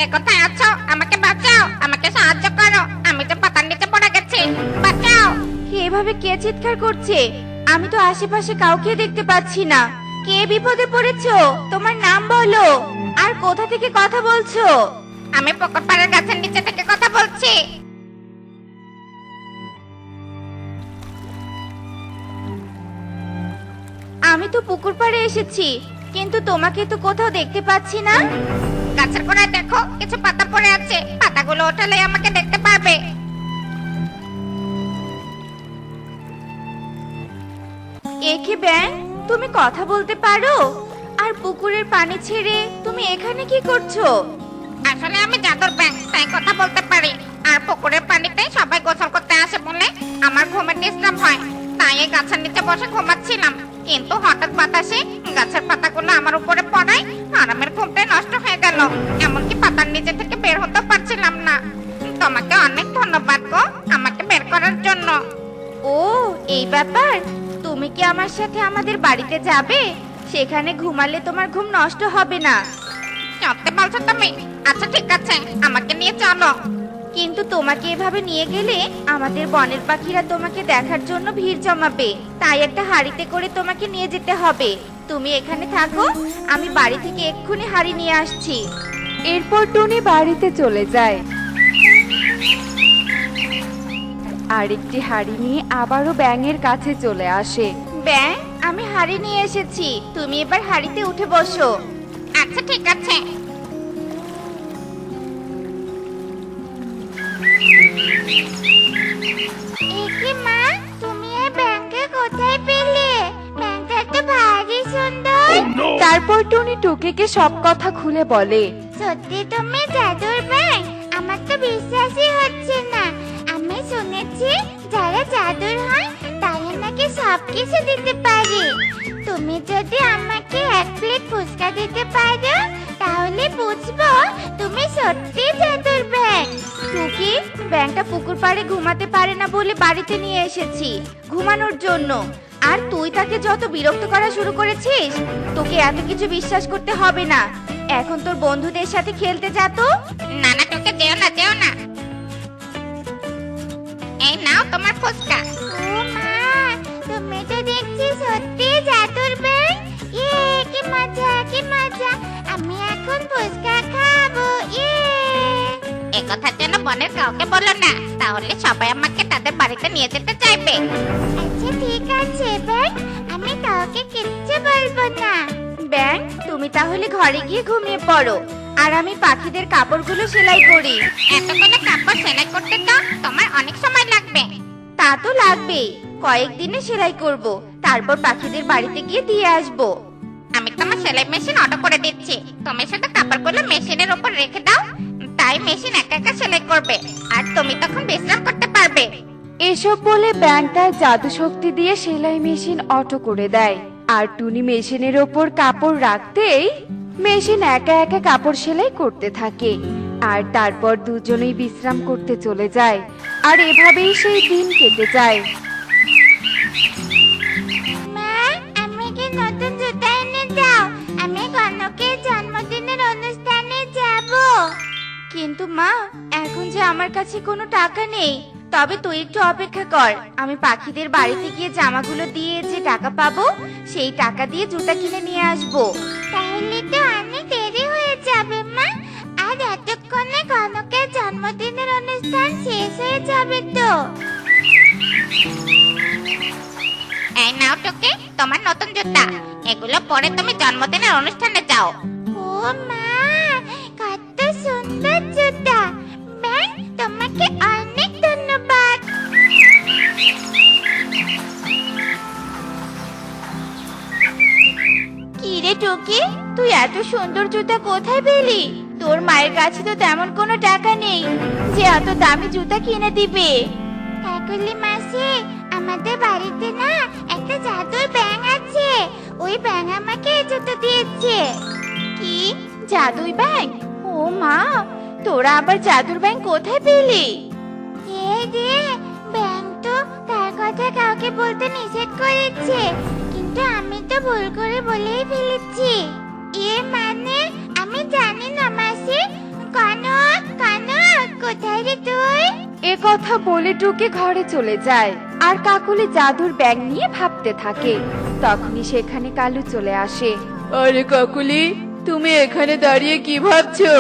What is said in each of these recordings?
এ কোথায় আছো? আমাকে বাঁচাও, আমাকে সাহায্য করো, আমি তো পাতার নিচে পড়ে গেছি, বাঁচাও। এভাবে কে চিৎকার করছে? আমি তো আশেপাশে কাউকে দেখতে পাচ্ছি না। কে বিপদে পড়েছো? তোমার নাম বলো, আর কোথা থেকে কথা বলছো? আমি পুকুর পাড়ের গাছের নিচে থেকে কথা বলছি। আমি তো পুকুর পাড়ে এসেছি, কিন্তু তোমাকে তো কোথাও দেখতে পাচ্ছি না। গাছের গোড়ায় দেখো, কিছু পাতা পড়ে আছে, পাতাগুলো ওঠালে আমাকে দেখতে পারবে। এ কি ব্যাং, তুমি কথা বলতে পারো? আর পুকুরের পানি ছেড়ে তুমি এখানে কি করছো? আসলে আমি জাদুর ব্যাঙ, তাই কথা বলতে পারি। আর পুকুরের পানিতে সবাই গোসল করতে আসে বলে আমার ঘুমের ডিস্টার্ব হয়, তাই এই গাছের নিচে বসে ঘুমাচ্ছিলাম। কিন্তু হঠাৎ বাতাসে গাছের পাতাগুলো আমার উপরে পড়ায় আরামের ঘুমটাই নষ্ট হয়ে গেল। এমনকি পাতার নিচে থেকে বের হতে পারছিলাম না। তোমাকে অনেক ধন্যবাদ গো, আমাকে বের করার জন্য। ও, এই ব্যাপার। তুমি কি আমার সাথে আমাদের বাড়িতে যাবে? সেখানে ঘুমালে তোমার ঘুম নষ্ট হবে না। সত্যি বলছো তুমি? আচ্ছা ঠিক আছে, আমাকে নিয়ে চলো। কিন্তু তোমাকে এভাবে নিয়ে গেলে আমাদের বনের পাখিরা তোমাকে দেখার জন্য ভিড় জমাবে, তাই একটা হাড়িতে করে তোমাকে নিয়ে যেতে হবে। তুমি এখানে থাকো, আমি বাড়ি থেকে এক্ষুনি হাড়ি নিয়ে আসছি। এরপর টুনি বাড়িতে চলে যায় আর একটি হাড়ি নিয়ে আবারও ব্যাঙের কাছে চলে আসে। ব্যাং, আমি হাড়ি নিয়ে এসেছি, তুমি এবার হাড়িতে উঠে বসো। আচ্ছা ঠিক আছে। একি মা, তুমি এই ব্যাংকে কোথায় পেলে? ব্যাংকটা তো ভারী সুন্দর। তারপর টুনি টুকিকে সব কথা খুলে বলে। সত্যি তুমি জাদুর ব্যাং? আমার তো বিশ্বাসই হচ্ছে না। আমি শুনেছি যারা জাদুর হয় তারা নাকি সবকিছু দিতে পারে। তুমি যদি আমাকে এক প্লেট ফুচকা দিতে পারো তাহলে বুঝবো তুমি সত্যি জাদুর ব্যাং। টুকি, ব্যাংকটা পুকুর পাড়ে ঘুমাতে পারে না বলে বাড়িতে নিয়ে এসেছি ঘুমানোর জন্য। আর তুই তাকে যত বিরক্ত করা শুরু করেছিস, তোকে এত কিছু বিশ্বাস করতে হবে না। এখন তোর বন্ধুদের সাথে খেলতে যা তো। না না, তোকে যেও না, যেও না। এই নাও তোমার ফুচকা। ও মা, তুমি তো দেখছি সত্যি জাদুর ব্যাং। ইয়ে, কি মজা, কি মজা! আমি এখন ফুচকা খাবো। ইয়ে! এ কথা যেন বনের কাউকে বলো না, তাহলে সবাই আমাকে তাদের বাড়িতে নিয়ে যেতে চাইবে। আচ্ছা ঠিক আছে ব্যাং, আমি কাউকে কিচ্ছু বলবো না। ব্যাং, তুমি তাহলে ঘরে গিয়ে ঘুমিয়ে পড়ো, আর আমি পাখিদের কাপড়গুলো সেলাই করি। এতগুলো কাপড় সেলাই করতে তো তোমার অনেক সময় লাগবে। তা তো লাগবেই, কয়েকদিনে সেলাই করব, তারপর পাখিদের বাড়িতে গিয়ে দিয়ে আসবো। আমি তোমার সেলাই মেশিন অর্ডার করে দিচ্ছি, তুমি শুধু কাপড়গুলো মেশিনের উপর রেখে দাও, তাই মেশিন একা একা সেলাই করবে, আর তুমি তখন বিশ্রাম করতে পারবে। এসব বলে ব্যাঙ তার জাদু শক্তি দিয়ে সেলাই মেশিন অটো করে দেয়। আর টুনি মেশিনের ওপর কাপড় রাখতেই মেশিন একা একা কাপড় সেলাই করতে থাকে। আর তারপর দুজনেই বিশ্রাম করতে চলে যায়। আর এভাবেই সেই দিন কেটে যায়। মা, আমাকে নতুন জুতা এনে দাও, আমি কনকের জন্মদিনের অনুষ্ঠানে যাব। কিন্তু মা, এখন যে আমার কাছে কোনো টাকা নেই। তবে তুই একটু অপেক্ষা কর, আমি পাখিদের বাড়িতে গিয়ে জামাগুলো দিয়ে যে টাকা পাবো সেই টাকা দিয়ে জুতা কিনে নিয়ে আসবো। তাহলে তো অনেক দেরি হয়ে যাবে মা, আর এতক্ষণে কনকের জন্মদিনের অনুষ্ঠান শেষ হয়ে যাবে তো। এই নাও টুকি, তোমার নতুন জুতা, এগুলো পরে তুমি জন্মদিনের অনুষ্ঠানে যাও। ও মা, কত সুন্দর জুতা! ব্যাং, তোমাকে অনেক ধন্যবাদ। কি রে টুকি, তুই এত সুন্দর জুতা কোথায় পেলি? তোর মায়ের কাছে তো তেমন কোনো টাকা নেই যে এত দামি জুতা কিনে দিবে। কাকুলি মাসি, আমাদের বাড়িতে না একটা জাদুর ব্যাঙ আছে, ওই ব্যাঙ আমাকে এই জুতো দিয়েছে। কি, জাদুর ব্যাঙ? ও মা, তোরা আবার জাদুর ব্যাঙ কোথায় পেলি? এই রে, ব্যাঙ তো তার কথা কাউকে বলতে নিষেধ করেছে, কিন্তু আমি তো ভুল করে বলেই ফেলেছি। এ মানে আমি জানি না মাসি, কনক কনক কোথায় রে তুই? এ কথা বলে টুকি ঘরে চলে যায় আর কাকুলি জাদুর ব্যাং নিয়ে ভাবতে থাকে। তখনই সেখানে কালু চলে আসে। আরে কাকুলি, তুমি এখানে দাঁড়িয়ে কি ভাবছো?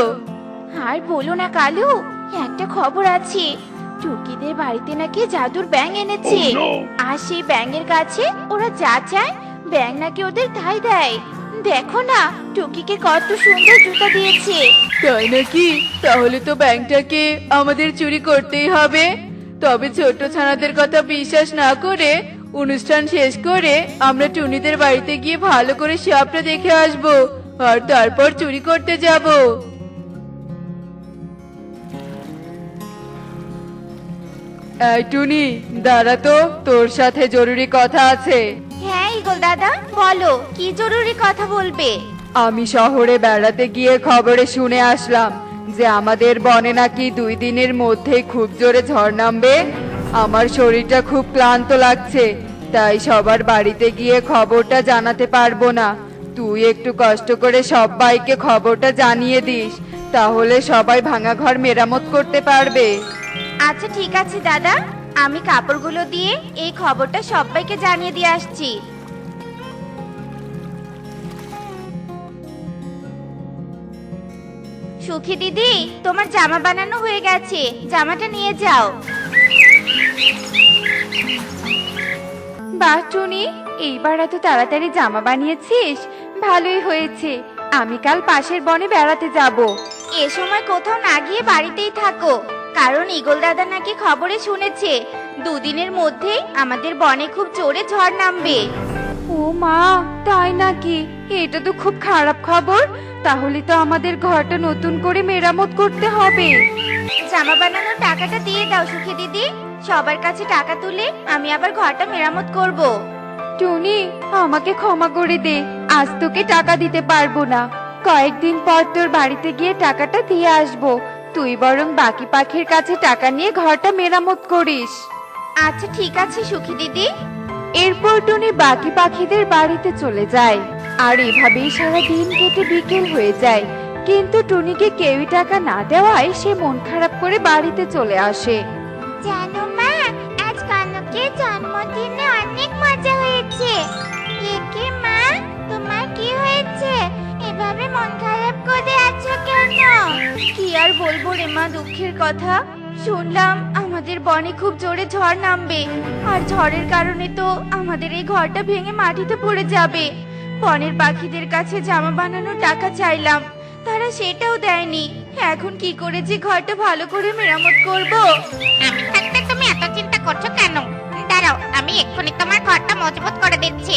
আর বলো না কালু, একটা খবর আছে। টুকিদের বাড়িতে নাকি জাদুর ব্যাঙ এনেছে। আর সেই ব্যাঙের কাছে ওরা যা চায় ব্যাঙ নাকি ওদের তাই দেয়। দেখো না টুকিকে কত সুন্দর জুতা দিয়েছে। তাই নাকি? তাহলে তো ব্যাংকটাকে আমাদের চুরি করতেই হবে। তবে ছোট ছানাদের কথা বিশ্বাস না করে অনুষ্ঠান শেষ করে আমরা টুনিদের বাড়িতে গিয়ে ভালো করে সবটা দেখে আসবো, আর তারপর চুরি করতে যাব। এই টুনি, দাঁড়া তো, তোর সাথে জরুরি কথা আছে। হ্যাঁ ইগল দাদা, বলো কি জরুরি কথা বলবে? আমি শহরে বেড়াতে গিয়ে খবরে শুনে আসলাম যে আমাদের বনে নাকি 2 দিনের মধ্যেই খুব জোরে ঝড় নামবে। আমার শরীরটা খুব ক্লান্ত লাগছে, তাই সবার বাড়িতে গিয়ে খবরটা জানাতে পারবো না। তুই একটু কষ্ট করে সবাইকে খবরটা জানিয়ে দিস, তাহলে সবাই ভাঙা ঘর মেরামত করতে পারবে। আচ্ছা ঠিক আছে দাদা, আমি কাপড়গুলো দিয়ে এই খবরটা সবাইকে জানিয়ে দিয়ে আসছি। সুখী দিদি, তোমার জামা বানানো হয়ে গেছে, জামাটা নিয়ে যাও। বাহ টুনি, এইবার এত তাড়াতাড়ি জামা বানিয়েছিস, ভালোই হয়েছে। আমি কাল পাশের বনে বেড়াতে যাব। এ সময় কোথাও না গিয়ে বাড়িতেই থাকো, কারণ ইগল দাদা নাকি খবরে শুনেছে 2 দিনের মধ্যেই আমাদের বনে খুব জোরে ঝড় নামবে। ও মা, তাই নাকি? এটা তো খুব খারাপ খবর। তাহলে তো আমাদের ঘরটা নতুন করে মেরামত করতে হবে। জামা বানানোর টাকাটা দিয়ে দাও সুখী দিদি, সবার কাছে টাকা তুলে আমি আবার ঘরটা মেরামত করব। টুনি, আমাকে ক্ষমা করে দে, আজ তোকে টাকা দিতে পারবো না। কয়েকদিন পর তোর বাড়িতে গিয়ে টাকাটা দিয়ে আসবো। তুই বরং বাকি পাখির কাছে টাকা নিয়ে ঘরটা মেরামত করিস। আচ্ছা ঠিক আছে সুখী দিদি। এরপর টুনি বাকি পাখিদের বাড়িতে চলে যায়। আর এভাবেই সারা দিন কেটে বিকেল হয়ে যায়, কিন্তু টুনিকে কেউই টাকা না দেওয়ায় সে মন খারাপ করে বাড়িতে চলে আসে। জানো মা, আজ কনকের জন্মদিনে অনেক মজা হয়েছে। একে মা, তোমার কি হয়েছে? এভাবে মন খারাপ করে আছো কেন? কি আর বলবো রে মা, দুঃখের কথা। শুনলাম আমাদের বনে খুব জোরে ঝড় নামবে, আর ঝড়ের কারণে তো আমাদের এই ঘরটা ভেঙে মাটিতে পড়ে যাবে। বনের পাখিদের কাছে জামা বানানোর টাকা চাইলাম, তারা সেটাও দেয়নি। এখন কি করে যে ঘরটা ভালো করে মেরামত করব? আমি থাকতে তুমি এত চিন্তা করছো কেন? দাঁড়াও, আমি এক্ষুনি তোমার ঘরটা মজবুত করে দিচ্ছি।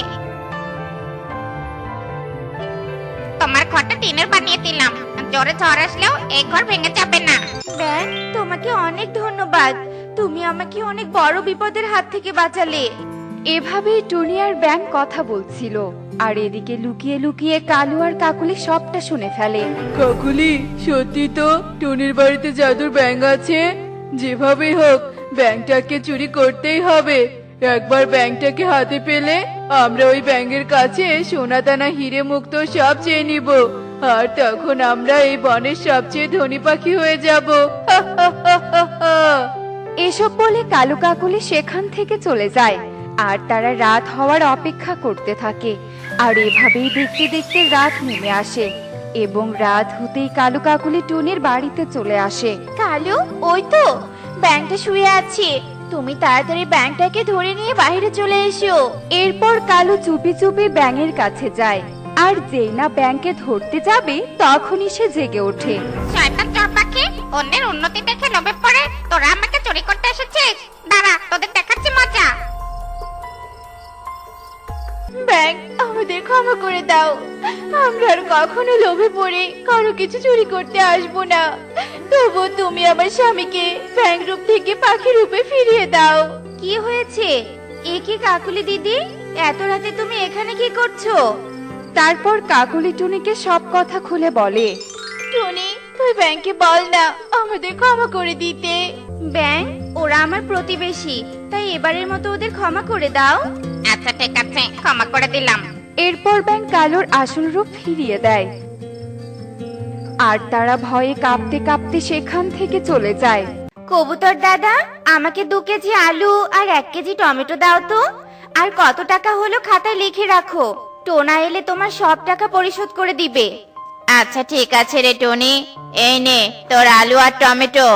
তোমার ঘরটা টিনের বানিয়ে দিলাম, জোরে ঝড় আসলেও এই ঘর ভেঙে যাবে না। ব্যাং, তোমাকে অনেক ধন্যবাদ। তুমি আমাকে অনেক বড় বিপদের হাত থেকে বাঁচালে। এভাবেই টুনি আর ব্যাং কথা বলছিল, আর এদিকে লুকিয়ে লুকিয়ে কালু আর কাকুলি সবটা শুনে ফেলে। কাকুলি, সত্যি তো টুনির বাড়িতে জাদুর ব্যাঙ আছে। যেভাবেই হোক ব্যাঙটাকে চুরি করতেই হবে। একবার ব্যাঙটাকে হাতে পেলে আমরা ওই ব্যাঙের কাছে সোনা দানা হিরে মুক্ত সব চেয়ে নিব, আর তখন আমরা এই বনের সবচেয়ে ধনী পাখি হয়ে যাব। এসব বলে কালু কাকুলি সেখান থেকে চলে যায়, আর তারা রাত হওয়ার অপেক্ষা করতে থাকে। আর এভাবেই দেখতে দেখতে রাত নেমে আসে, এবং রাত হতেই কালু কাকুলি টুনির বাড়িতে চলে আসে। কালু, ওই তো ব্যাংকটা শুয়ে আছে। তুমি তাড়াতাড়ি ব্যাংকটাকে ধরে নিয়ে বাইরে চলে এসো। এরপর কালু চুপি চুপি ব্যাঙের কাছে যায়, আর যেই না ব্যাংকে ধরতে যাবে তখনই সে জেগে ওঠে। শয়তান চোর পাখি, অন্যের উন্নতি দেখে লোভে পড়ে তোরা আমাকে চুরি করতে এসেছিস। দাঁড়া, তোদের দেখাচ্ছি মজা। ব্যাংক, আমাদের ক্ষমা করে দাও। আমরা আর কখনো লোভে পড়ে কারো কিছু চুরি করতে আসবো না। তবু তুমি আমার স্বামীকে ব্যাংক রূপ থেকে পাখি রূপে ফিরিয়ে দাও। কি হয়েছে? এ কি কাকুলি দিদি, এত রাতে তুমি এখানে কি করছো? তারপর কাকুলি টুনিকে সব কথা খুলে বলে। টুনি, তুই ব্যাংকে বল না আমাদের ক্ষমা করে দিতে। ব্যাংক, ওরা আমার প্রতিবেশী, তাই এবারের মতো ওদের ক্ষমা করে দাও। আচ্ছা ঠিক আছে, ক্ষমা করে দিলাম। এরপর ব্যাং কালুর আসল রূপ ফিরিয়ে দেয়। আর তারা ভয়ে কাঁপতে কাঁপতে সেখান থেকে চলে যায়। কবুতর দাদা, আমাকে 2 কেজি আলু আর 1 কেজি টমেটো দাও তো। আর কত টাকা হলো খাতায় লিখে রাখো, টোনা এলে তোমার সব টাকা পরিশোধ করে দিবে। আচ্ছা ঠিক আছে রে টনি, এই নে তোর আলু আর টমেটো।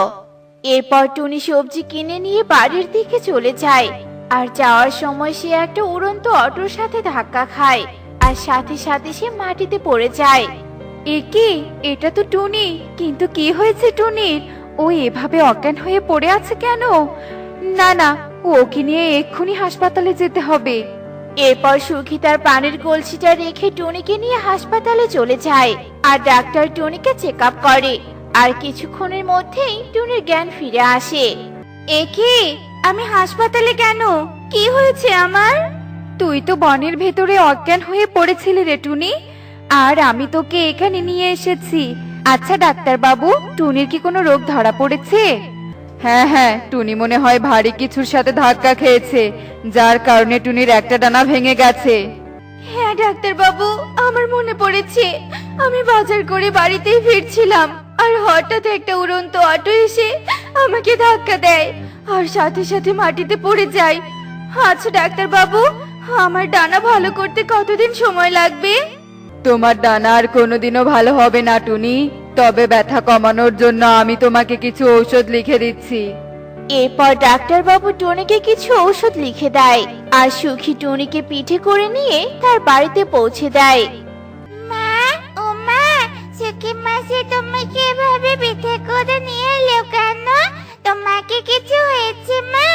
এরপর টুনি সবজি কিনে নিয়ে বাড়ির দিকে চলে যায়। আর যাওয়ার সময় সে একটা উড়ন্ত অটোর সাথে ধাক্কা খায়, আর সাথে সাথে সে মাটিতে পড়ে যায়। এ কি, এটা তো টুনি। কিন্তু কি হয়েছে টুনির? ও এভাবে অজ্ঞান হয়ে পড়ে আছে কেন? না না, ওকে নিয়ে এক্ষুনি হাসপাতালে যেতে হবে। এরপর সুখী তার পানির কলসিটা রেখে টুনিকে নিয়ে হাসপাতালে চলে যায়। আর ডাক্তার টুনিকে চেক আপ করে। আর কিছুক্ষণের মধ্যেই টুনির জ্ঞান ফিরে আসে। এ কি, আমি হাসপাতালে কেন? কি হয়েছে আমার? তুই তো বনের ভেতরে অজ্ঞান হয়ে পড়েছিলি রে টুনি, আর আমি তোকে এখানে নিয়ে এসেছি। আচ্ছা ডাক্তার বাবু, টুনির কি কোনো রোগ ধরা পড়েছে? হ্যাঁ হ্যাঁ, টুনি মনে হয় ভারী কিছুর সাথে ধাক্কা খেয়েছে, যার কারণে টুনির একটা ডানা ভেঙে গেছে। হ্যাঁ ডাক্তার বাবু, আমার মনে পড়েছে। আমি বাজার করে বাড়িতেই ফিরছিলাম, আর হঠাৎ একটা উড়ন্ত অটো এসে আমাকে ধাক্কা দেয়, আর সাথে সাথে মাটিতে পড়ে যায়। আচ্ছা ডাক্তার বাবু, আমার ডানা ভালো করতে কতদিন সময় লাগবে? তোমার ডানা আর কোনোদিনও ভালো হবে না টুনি, তবে ব্যথা কমানোর জন্য আমি তোমাকে কিছু ঔষধ লিখে দিচ্ছি। এরপর ডাক্তার বাবু টুনিকে কিছু ঔষধ লিখে দেয়, আর সুখী টুনিকে পিঠে করে নিয়ে তার বাড়িতে পৌঁছে দেয়। মা, ও মা, সুখী মাসি তোমাকে এভাবে পিঠে করে নিয়ে এলো কেন? তোমাকে কিছু হয়েছে মা?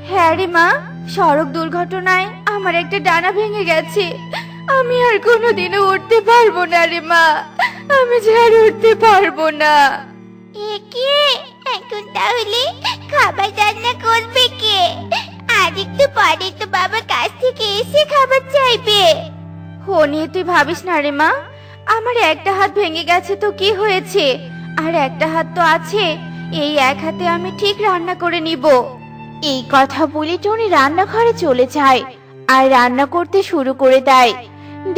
হ্যাঁ রে মা, সড়ক দুর্ঘটনায় আমার একটা ডানা ভেঙে গেছে। আমি আর কোনোদিনও উঠতে পারবো না রে মা, আমি যে আর উঠতে পারবো না। এ কি, এখন তাহলে খাবার রান্না করবে কে? আর একটু পরে তো বাবা কাছ থেকে এসে খাবার চাইবে। ও নিয়ে তুই ভাবিস না রে মা, আমার একটা হাত ভেঙে গেছে তো কি হয়েছে, আর একটা হাত তো আছে। এই এক হাতে আমি ঠিক রান্না করে নিব। এই কথা বলে টনি রান্নাঘরে চলে যায়, আর রান্না করতে শুরু করে দেয়।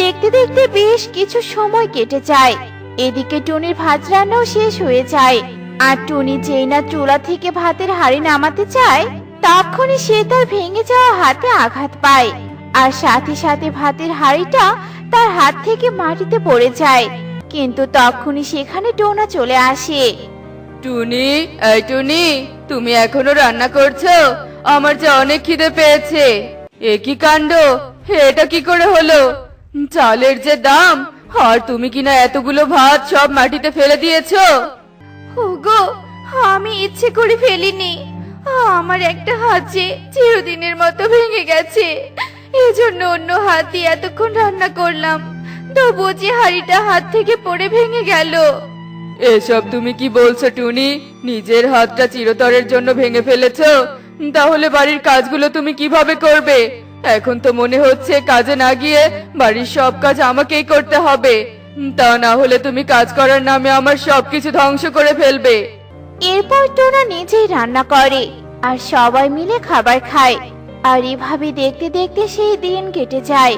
দেখতে দেখতে বেশ কিছু সময় কেটে যায়। এদিকে টনির ভাত রান্নাও শেষ হয়ে যায়। আর টনি যেই না চুলা থেকে ভাতের হাঁড়ি নামাতে চায়, তখনই সে তার ভেঙে যাওয়া হাতে আঘাত পায়, আর সাথে সাথে ভাতের হাঁড়িটা তার হাত থেকে মাটিতে পড়ে যায়। কিন্তু তখনই সেখানে টোনা চলে আসে। টুনি, এই টুনি, তুমি এখনো রান্না করছো? আমার যে অনেক খিদে পেয়েছে। এ কি কাণ্ড, এটা কি করে হলো? চালের যে দাম, আর তুমি কিনা এতগুলো ভাত সব মাটিতে ফেলে দিয়েছো। ওগো, আমি ইচ্ছে করে ফেলিনি। আমার একটা হাত যে চিরদিনের মতো ভেঙে গেছে, এজন্য অন্য হাত দিয়ে এতক্ষণ রান্না করলাম, তবুও যে হাঁড়িটা হাত থেকে পড়ে ভেঙে গেল। এসব তুমি কি বলছো টুনি? নিজের হাতটা চিরতরের জন্য ভেঙে ফেলেছো? তাহলে বাড়ির কাজগুলো তুমি কিভাবে করবে? এখন তো মনে হচ্ছে কাজে না গিয়ে বাড়ির সব কাজ আমাকেই করতে হবে। তা না হলে তুমি কাজ করার নামে আমার সবকিছু ধ্বংস করে ফেলবে। এরপর টোনা নিজেই রান্না করে, আর সবাই মিলে খাবার খায়। আর এভাবে দেখতে দেখতে সেই দিন কেটে যায়।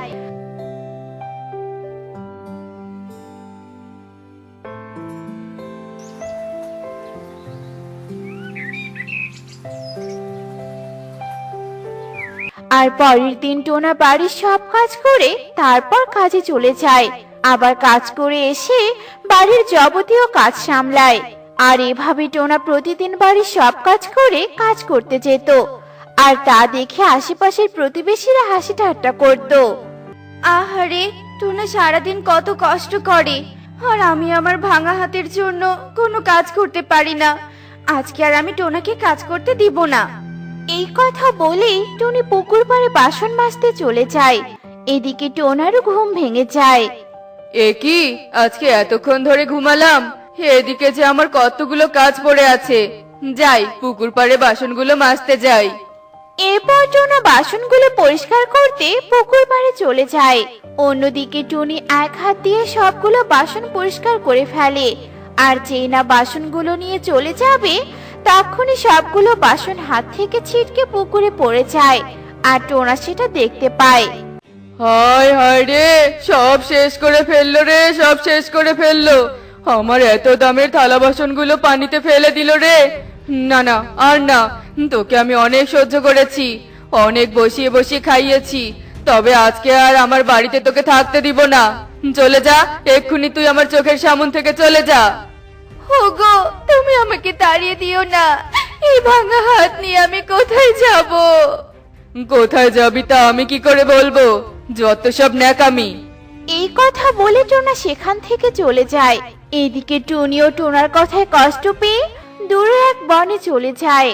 আর পরের দিন টোনা বাড়ির সব কাজ করে তারপর কাজে চলে যায়। আবার কাজ করে এসে বাড়ির যাবতীয় কাজ সামলায়। আর এভাবে টোনা প্রতিদিন বাড়ির সব কাজ করে কাজ করতে যেত। আর তা দেখে আশেপাশের প্রতিবেশীরা হাসি ঠাট্টা করত। আহারে, টোনা সারাদিন কত কষ্ট করে, আর আমি আমার ভাঙা হাতের জন্য কোনো কাজ করতে পারি না। আজকে আর আমি টোনাকে কাজ করতে দিব না। এই কথা বলে টনি পুকুর পাড়ে বাসন মাজতে চলে যায়। এদিকে টোনারও ঘুম ভেঙে যায়। এ কি, আজকে এতক্ষণ ধরে ঘুমালাম? এদিকে যে আমার কতগুলো কাজ পড়ে আছে। যাই, পুকুর পাড়ে বাসনগুলো মাজতে যাই। এরপর টোনা বাসনগুলো পরিষ্কার করতে পুকুর পাড়ে চলে যায়। অন্যদিকে টনি এক হাত দিয়ে সবগুলো বাসন পরিষ্কার করে ফেলে। আর যেই না বাসনগুলো নিয়ে চলে যাবে, তখনই সবগুলো বাসন হাত থেকে ছিটকে পুকুরে পড়ে যায়। আর টোনা সেটা দেখতে পায়। হায় হায় রে, সব শেষ করে ফেললো রে, সব শেষ করে ফেললো। আমার এত দামের থালা বাসনগুলো পানিতে ফেলে দিল রে। না না, আর না, তোকে আমি অনেক সহ্য করেছি, অনেক বসিয়ে বসিয়ে খাইয়েছি, তবে আজকে আর আমার বাড়িতে তোকে থাকতে দিব না। চলে যা, এক্ষুনি তুই আমার চোখের সামনে থেকে চলে যা। ওগো, তুমি আমাকে তাড়িয়ে দিও না, এই ভাঙা হাত নিয়ে আমি কোথায় যাব? কোথায় যাবি তা আমি কি করে বলবো? যত সব ন্যাকামি। এই কথা বলে টোনা সেখান থেকে চলে যায়। এদিকে টুনিও টোনার কথায় কষ্ট পেয়ে দূরে এক বনে চলে যায়।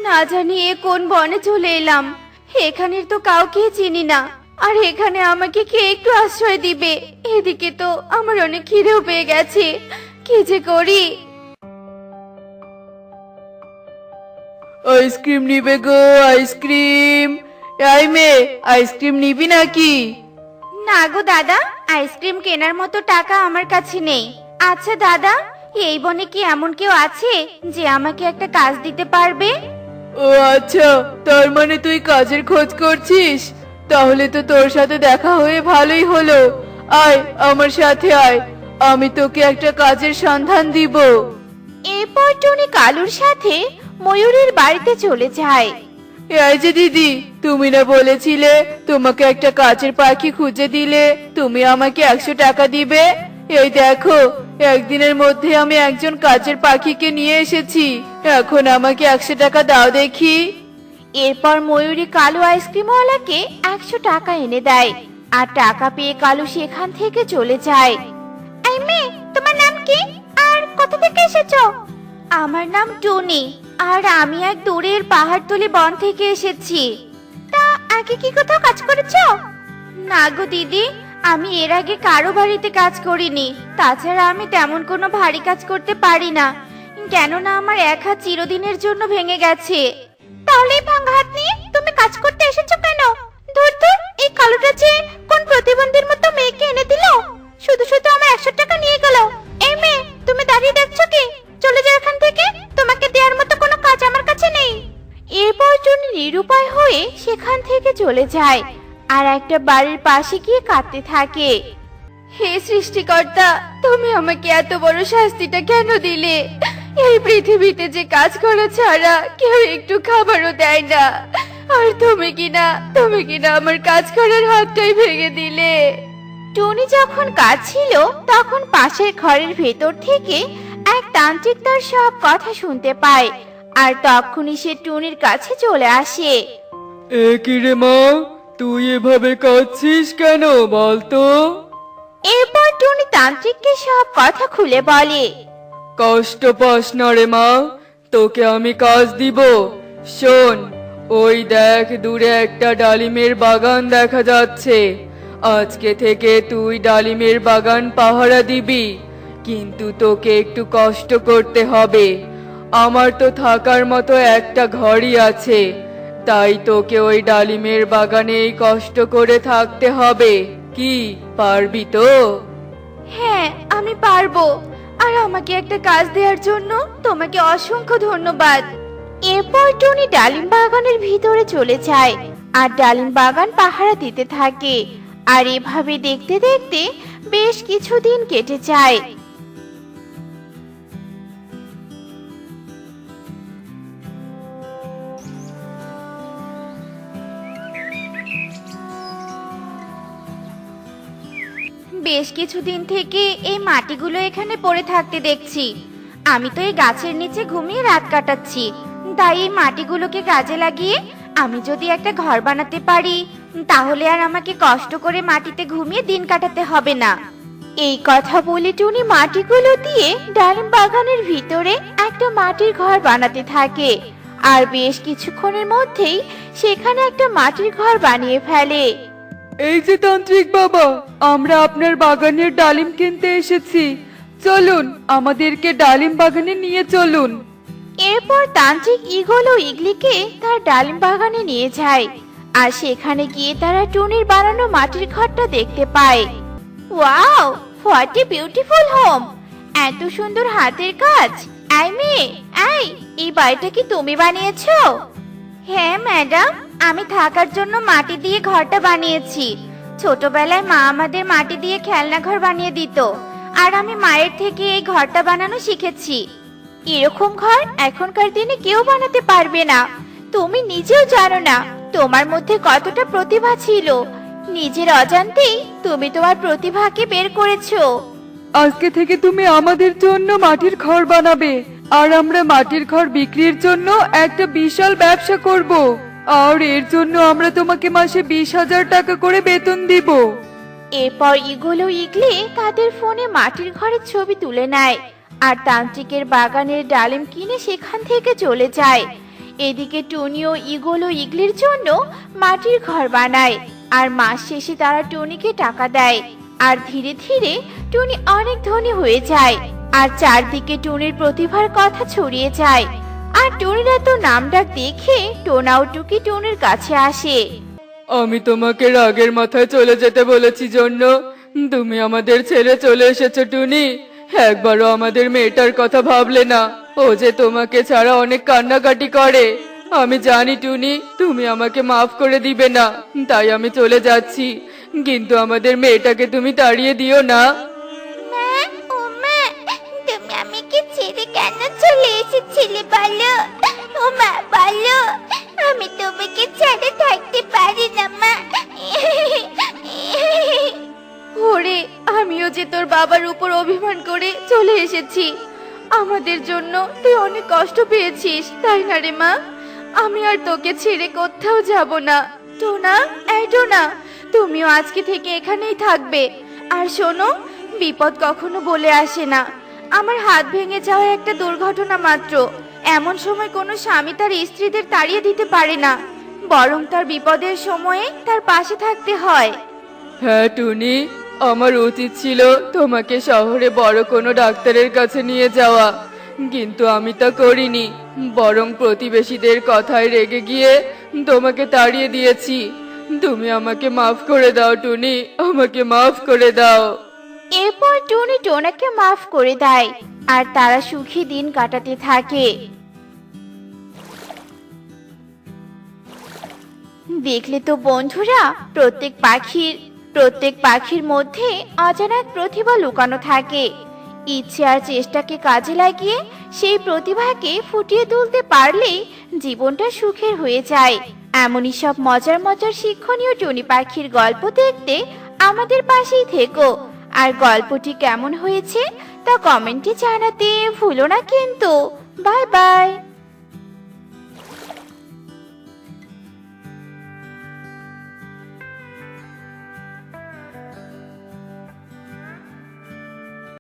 না জানি এ কোন বনে চলে এলাম, এখানের তো কাউকে চিনি না, আর এখানে আমাকে কে একটু আশ্রয় দিবে? এদিকে তো আমার অনেক খিদেও পেয়ে গেছে, কি যে করি। আইসক্রিম নিবে গো, আইসক্রিম। এই মেয়ে, আইসক্রিম নিবি নাকি? না গো দাদা, আইসক্রিম কেনার মতো টাকা আমার কাছে নেই। আচ্ছা দাদা, এই বনে কি এমন কেউ আছে যে আমাকে একটা কাজ দিতে পারবে? ও আচ্ছা, তার মানে তুই কাজের খোঁজ করছিস? তাহলে তো তোর সাথে দেখা হয়ে ভালোই হলো। আয় আমার সাথে আয়, আমি তোকে একটা কাজের সন্ধান দিব। এরপর টুনি কালুর সাথে ময়ূরের বাড়িতে চলে যায়। এই যে দিদি, তুমি না বলেছিলে তোমাকে একটা কাচের পাখি খুঁজে দিলে তুমি আমাকে 100 টাকা দিবে? এই দেখো, একদিনের মধ্যে আমি একজন কাচের পাখিকে নিয়ে এসেছি, এখন আমাকে 100 টাকা দাও দেখি। এরপর ময়ূরী কালু আইসক্রিমওয়ালাকে 100 টাকা এনে দেয়, আর টাকা পেয়ে কালু সেখান থেকে চলে যায়। এই মেয়ে, তোমার নাম কি আর কোথা থেকে এসেছো? আমার নাম টুনি, আর আমি এক দূরের পাহাড়তলি বন থেকে এসেছি। তা আগে কি কোথাও কাজ করেছো? না গো দিদি, আমি এর আগে কারো বাড়িতে কাজ করিনি। তাছাড়া আমি তেমন কোনো ভারী কাজ করতে পারি না, কেননা আমার এক হাত চিরদিনের জন্য ভেঙে গেছে। তাহলে এই ভাঙা হাত নিয়ে তুমি কাজ করতে এসেছো কেন? ধুর ধুর, এই কালোটা যে কোন প্রতিবন্ধীর মতো মেয়েকে এনে দিল, শুধু শুধু আমার 100 টাকা নিয়ে গেল। এই মেয়ে, তুমি দাঁড়িয়ে দেখছো কি? চলে যাও এখান থেকে, তোমাকে দেওয়ার মতো কোনো কাজ আমার কাছে নেই। এরপর টুনি নিরুপায় হয়ে সেখান থেকে চলে যায়, আর একটা বাড়ির পাশে গিয়ে কাঁদতে থাকে। হে সৃষ্টিকর্তা, তুমি আমাকে এত বড় শাস্তিটা কেন দিলে? এই পৃথিবীতে যে কাজ করা ছাড়া কেউ একটু খাবারও দেয় না, আর তুমি কিনা আমার কাজ করার হাতটাই ভেঙে দিলে। টুনি যখন কাঁদছিল তখন পাশের ঘরের ভেতর থেকে এক তান্ত্রিক তার সব কথা শুনতে পায়, আর তখনই সে টুনির কাছে চলে আসে। এ কি রে মা, তুই এভাবে কাঁদছিস কেন বলতো? এরপর টুনি তান্ত্রিককে সব কথা খুলে বলে। কষ্ট পাস না রে মা, তোকে আমি কাজ দিব। শোন, ওই দেখ দূরে একটা ডালিমের বাগান দেখা যাচ্ছে। আজকে থেকে তুই ডালিমের বাগান পাহারা দিবি, কিন্তু তোকে একটু কষ্ট করতে হবে। আমার তো থাকার মতো একটা ঘরই আছে, তাই তোকে ওই ডালিমের বাগানেই কষ্ট করে থাকতে হবে। কি পারবি তো? হ্যাঁ, আমি পারবো, আর আমাকে একটা কাজ দেওয়ার জন্য তোমাকে অসংখ্য ধন্যবাদ। এরপর টুনি ডালিম বাগানের ভিতরে চলে যায়, আর ডালিম বাগান পাহারা দিতে থাকে। আর এভাবে দেখতে দেখতে বেশ কিছুদিন কেটে যায়। বেশ কিছুদিন থেকে এই মাটিগুলো এখানে পড়ে থাকতে দেখছি। আমি তো এই গাছের নিচে ঘুমিয়ে রাত কাটাচ্ছি, তাই এই মাটিগুলোকে কাজে লাগিয়ে আমি যদি একটা ঘর বানাতে পারি, তাহলে আর আমাকে কষ্ট করে মাটিতে ঘুমিয়ে দিন কাটাতে হবে না। এই কথা বলে টুনি মাটিগুলো দিয়ে ডালিম বাগানের ভিতরে একটা মাটির ঘর বানাতে থাকে, আর বেশ কিছুক্ষণের মধ্যেই সেখানে একটা মাটির ঘর বানিয়ে ফেলে। এই যে তান্ত্রিক বাবা, আমরা আপনার বাগানের ডালিম কিনতে এসেছি, চলুন আমাদেরকে ডালিম বাগানে নিয়ে চলুন। এরপর তান্ত্রিক ঈগল ও ঈগলিকে তার ডালিম বাগানে নিয়ে যায়, আর সেখানে গিয়ে তারা টুনির বানানো মাটির ঘরটা দেখতে পায়। Wow, what a beautiful home! এত সুন্দর হাতের কাজ। এই মেয়ে, এই বাড়িটা কি তুমি বানিয়েছো? হ্যাঁ ম্যাডাম, আমি থাকার জন্য মাটি দিয়ে ঘরটা বানিয়েছি। ছোটবেলায় মা আমাদের মাটি দিয়ে খেলনা ঘর বানিয়ে দিত, আর আমি মায়ের থেকে এই ঘরটা বানানো শিখেছি। এরকম ঘর এখনকার দিনে কেউ বানাতে পারবে না। তুমি নিজেও জানো না তোমার মধ্যে কতটা প্রতিভা ছিল। নিজের অজান্তেই তুমি তোমার প্রতিভাকে বের করেছো। আজকে থেকে তুমি আমাদের জন্য মাটির ঘর বানাবে, আর আমরা মাটির ঘর বিক্রির জন্য একটা বিশাল ব্যবসা করব। আর এর জন্য আমরা তোমাকে মাসে 20,000 টাকা করে বেতন দিব। এরপর ইগল ও ইগলি তাদের ফোনে মাটির ঘরের ছবি তুলে নেয় আর তান্ত্রিকের বাগানের ডালিম কিনে সেখান থেকে চলে যায়। এদিকে টুনি ও ইগল ও ইগলির জন্য মাটির ঘর বানায় আর মাস শেষে তারা টুনিকে টাকা দেয়। আর ধীরে ধীরে টুনি অনেক ধনী হয়ে যায় আর চারদিকে টুনির প্রতিভার কথা ছড়িয়ে যায়। আর টুনির এত নামডাক দেখে টোনা ও টুকি টুনির কাছে আসে। আমি তোমাকে রাগের মাথায় চলে যেতে বলেছি জন্য তুমি আমাদের ছেড়ে চলে এসেছো টুনি। একবারও আমাদের মেয়েটার কথা ভাবলে না। ও যে তোমাকে ছাড়া অনেক কান্নাকাটি করে। আমি জানি টুনি তুমি আমাকে মাফ করে দিবে না, তাই আমি চলে যাচ্ছি। কিন্তু আমাদের মেয়েটাকে তুমি তাড়িয়ে দিও না। মা, ও মা, তুমি আমাকে ছেড়ে কেন চলে এসেছিলে বলো? ও মা বলো, আমি তোমাকে ছেড়ে থাকতে পারি না মা। ওরে, আমিও যে তোর বাবার উপর অভিমান করে চলে এসেছি। আমাদের জন্য তুই অনেক কষ্ট পেয়েছিস, তাই না রে মা? আমি আর তোকে ছেড়ে কোথাও যাব না। টোনা, এই টোনা, তুমিও আজকে থেকে এখানেই থাকবে। আর শোনো, বিপদ কখনো বলে আসে না। আমার হাত ভেঙে যাওয়া একটা দুর্ঘটনা মাত্র। এমন সময় কোনো স্বামী তার স্ত্রীদের তাড়িয়ে দিতে পারে না, বরং তার বিপদের সময়ে তার পাশে থাকতে হয়। হ্যাঁ টুনি, আমার উচিত ছিল তোমাকে শহরে বড় কোনো ডাক্তারের কাছে নিয়ে যাওয়া, কিন্তু আমি তা করিনি। বরং প্রতিবেশীদের কথায় রেগে গিয়ে তোমাকে তাড়িয়ে দিয়েছি। তুমি আমাকে মাফ করে দাও টুনি, আমাকে মাফ করে দাও। এরপর টুনি টোনাকে মাফ করে দেয় আর তারা সুখী দিন কাটাতে থাকে। দেখলে তো বন্ধুরা, প্রত্যেক পাখির মধ্যে অজানা এক প্রতিভা লুকানো থাকে। ইচ্ছে আর চেষ্টাকে কাজে লাগিয়ে সেই প্রতিভাকে ফুটিয়ে তুলতে পারলেই জীবনটা সুখের হয়ে যায়। এমনই সব মজার মজার শিক্ষণীয় টুনি পাখির গল্প দেখতে আমাদের পাশেই থেকো। আর গল্পটি কেমন হয়েছে তা কমেন্টে জানাতে ভুলো না কিন্তু। Bye bye.